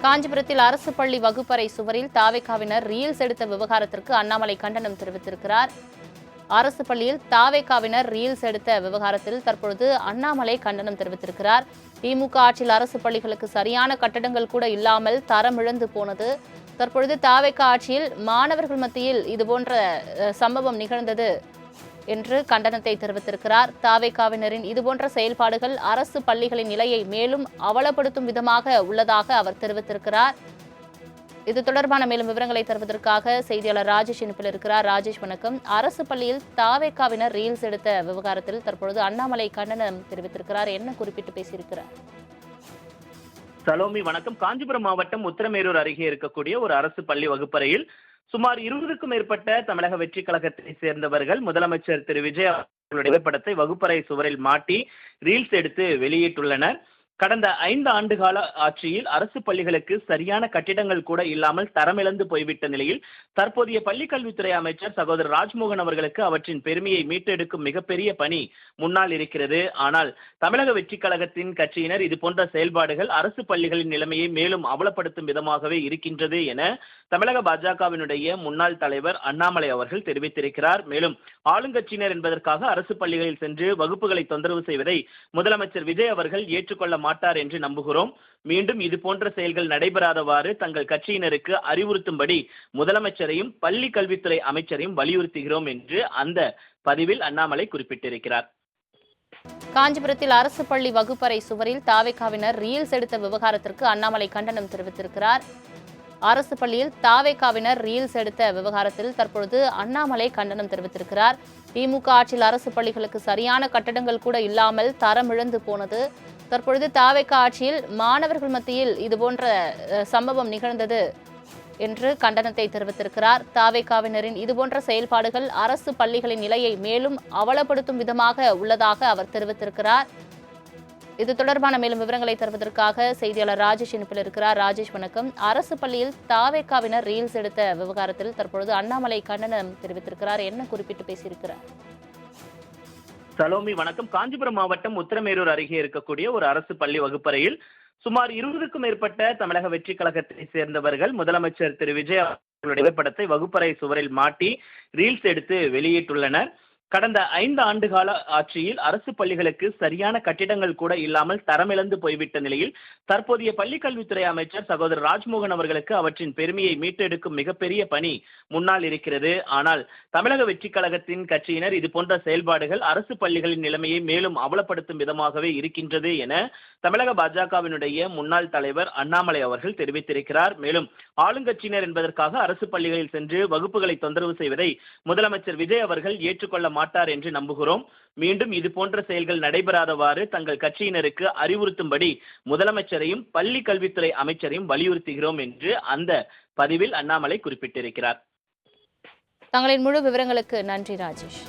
காஞ்சிபுரத்தில் அரசு பள்ளி வகுப்பறை சுவரில் தாவேகாவினர் ரீல்ஸ் எடுத்த விவகாரத்திற்கு அண்ணாமலை கண்டனம் தெரிவித்திருக்கிறார். அரசு பள்ளியில் தாவேகாவினர் ரீல்ஸ் எடுத்த விவகாரத்தில் தற்பொழுது அண்ணாமலை கண்டனம் தெரிவித்திருக்கிறார். திமுக ஆட்சியில் அரசு பள்ளிகளுக்கு சரியான கட்டடங்கள் கூட இல்லாமல் தரம் இழந்து போனது. தற்பொழுது தாவேகா ஆட்சியில் மாணவர்கள் மத்தியில் இதுபோன்ற சம்பவம் நிகழ்ந்தது என்று கண்டனத்தை தெரிவித்திருக்கிறார். தாவேகாவினரின் இதுபோன்ற செயல்பாடுகள் அரசு பள்ளிகளின் நிலையை மேலும் அவலப்படுத்தும் விதமாக உள்ளதாக அவர் தெரிவித்திருக்கிறார். இது தொடர்பான மேலும் விவரங்களை தருவதற்காக செய்தியாளர் ராஜேஷ் இணைப்பில் இருக்கிறார். ராஜேஷ், வணக்கம். அரசு பள்ளியில் தாவேகாவினர் ரீல்ஸ் எடுத்த விவகாரத்தில் தற்பொழுது அண்ணாமலை கண்டனம் தெரிவித்திருக்கிறார். என்ன குறிப்பிட்டு பேசியிருக்கிறார்? சலோமி, வணக்கம். காஞ்சிபுரம் மாவட்டம் உத்திரமேரூர் அருகே இருக்கக்கூடிய ஒரு அரசு பள்ளி வகுப்பறையில் சுமார் 20க்கும் மேற்பட்ட தமிழக வெற்றி கழகத்தை சேர்ந்தவர்கள் முதலமைச்சர் திரு விஜய் அவர்களுடைய புகைப்படத்தை வகுப்பறை சுவரில் மாட்டி ரீல்ஸ் எடுத்து வெளியிட்டுள்ளனர். கடந்த 5 ஆண்டுகால ஆட்சியில் அரசு பள்ளிகளுக்கு சரியான கட்டிடங்கள் கூட இல்லாமல் தரமிழந்து போய்விட்ட நிலையில் தற்போதைய பள்ளிக்கல்வித்துறை அமைச்சர் சகோதரர் ராஜ்மோகன் அவர்களுக்கு அவற்றின் பெருமையை மீட்டெடுக்கும் மிகப்பெரிய பணி முன்னால் இருக்கிறது. ஆனால் தமிழக வெற்றி கழகத்தின் கட்சியினர் இதுபோன்ற செயல்பாடுகள் அரசு பள்ளிகளின் நிலைமையை மேலும் அவலப்படுத்தும் விதமாகவே இருக்கின்றது என தமிழக பாஜகவினுடைய முன்னாள் தலைவர் அண்ணாமலை அவர்கள் தெரிவித்திருக்கிறார். மேலும் ஆளுங்கட்சியினர் என்பதற்காக அரசு பள்ளிகளில் சென்று வகுப்புகளை தொந்தரவு செய்வதை முதலமைச்சர் விஜய் அவர்கள் ஏற்றுக்கொள்ள மாட்டார் என்று நம்புகிறோம். மீண்டும் இது போன்ற செயல்கள் நடைபெறாதவாறு தங்கள் கட்சியினருக்கு அறிவுறுத்தும்படி முதலமைச்சரையும் பள்ளி கல்வித்துறை அமைச்சரையும் வலியுறுத்துகிறோம் என்று அந்த பதிவில் அண்ணாமலை குறிப்பிட்டிருக்கிறார். காஞ்சிபுரத்தில் அரசு பள்ளி வகுப்பறை சுவரில் தாவேகாவினர் ரீல்ஸ் எடுத்த விவகாரத்திற்கு அண்ணாமலை கண்டனம் தெரிவித்திருக்கிறார். அரசு பள்ளியில் தாவேகாவினர் ரீல்ஸ் எடுத்த விவகாரத்தில் தற்பொழுது அண்ணாமலை கண்டனம் தெரிவித்திருக்கிறார். திமுக ஆட்சியில் அரசு பள்ளிகளுக்கு சரியான கட்டடங்கள் கூட இல்லாமல் தரம் இழந்து போனது. தற்பொழுது தாவேகா ஆட்சியில் மாணவர்கள் மத்தியில் இதுபோன்ற சம்பவம் நிகழ்ந்தது என்று கண்டனத்தை தெரிவித்திருக்கிறார். தாவேகாவினரின் இதுபோன்ற செயல்பாடுகள் அரசு பள்ளிகளின் நிலையை மேலும் அவலப்படுத்தும் விதமாக உள்ளதாக அவர் தெரிவித்திருக்கிறார். இது தொடர்பான மேலும் விவரங்களை தருவதற்காக செய்தியாளர் ராஜேஷ் இணைப்பில் இருக்கிறார். ராஜேஷ், வணக்கம். அரசு பள்ளியில் தாவேகாவினர் ரீல்ஸ் எடுத்த விவகாரத்தில் தற்பொழுது அண்ணாமலை கண்டனம் தெரிவித்திருக்கிறார். என்ன குறிப்பிட்டு பேசியிருக்கிறார்? சலோமி, வணக்கம். காஞ்சிபுரம் மாவட்டம் உத்திரமேரூர் அருகே இருக்கக்கூடிய ஒரு அரசு பள்ளி வகுப்பறையில் சுமார் 20க்கும் மேற்பட்ட தமிழக வெற்றி கழகத்தை சேர்ந்தவர்கள் முதலமைச்சர் திரு விஜய் அவர்களுடைய புகைப்படத்தை வகுப்பறை சுவரில் மாட்டி ரீல்ஸ் எடுத்து வெளியிட்டுள்ளனர். கடந்த 5 ஆண்டுகால ஆட்சியில் அரசு பள்ளிகளுக்கு சரியான கட்டிடங்கள் கூட இல்லாமல் தரமிழந்து போய்விட்ட நிலையில் தற்போதைய பள்ளிக்கல்வித்துறை அமைச்சர் சகோதரர் ராஜ்மோகன் அவர்களுக்கு அவற்றின் பெருமையை மீட்டெடுக்கும் மிகப்பெரிய பணி முன்னால் இருக்கிறது. ஆனால் தமிழக வெற்றி கழகத்தின் கட்சியினர் இதுபோன்ற செயல்பாடுகள் அரசு பள்ளிகளின் நிலைமையை மேலும் அவலப்படுத்தும் விதமாகவே இருக்கின்றது என தமிழக பாஜகவினுடைய முன்னாள் தலைவர் அண்ணாமலை அவர்கள் தெரிவித்திருக்கிறார். மேலும் ஆளுங்கட்சியினர் என்பதற்காக அரசு பள்ளிகளில் சென்று வகுப்புகளை தொந்தரவு செய்வதை முதலமைச்சர் விஜய் அவர்கள் ஏற்றுக்கொள்ள மாட்டார் என்று நம்புகிறோம். மீண்டும் இது போன்ற செயல்கள் நடைபெறாதவாறு தங்கள் கட்சியினருக்கு அறிவுறுத்தும்படி முதலமைச்சரையும் பள்ளி கல்வித்துறை அமைச்சரையும் வலியுறுத்துகிறோம் என்று அந்த பதிவில் அண்ணாமலை குறிப்பிட்டிருக்கிறார். தங்களின் முழு விவரங்களுக்கு நன்றி ராஜேஷ்.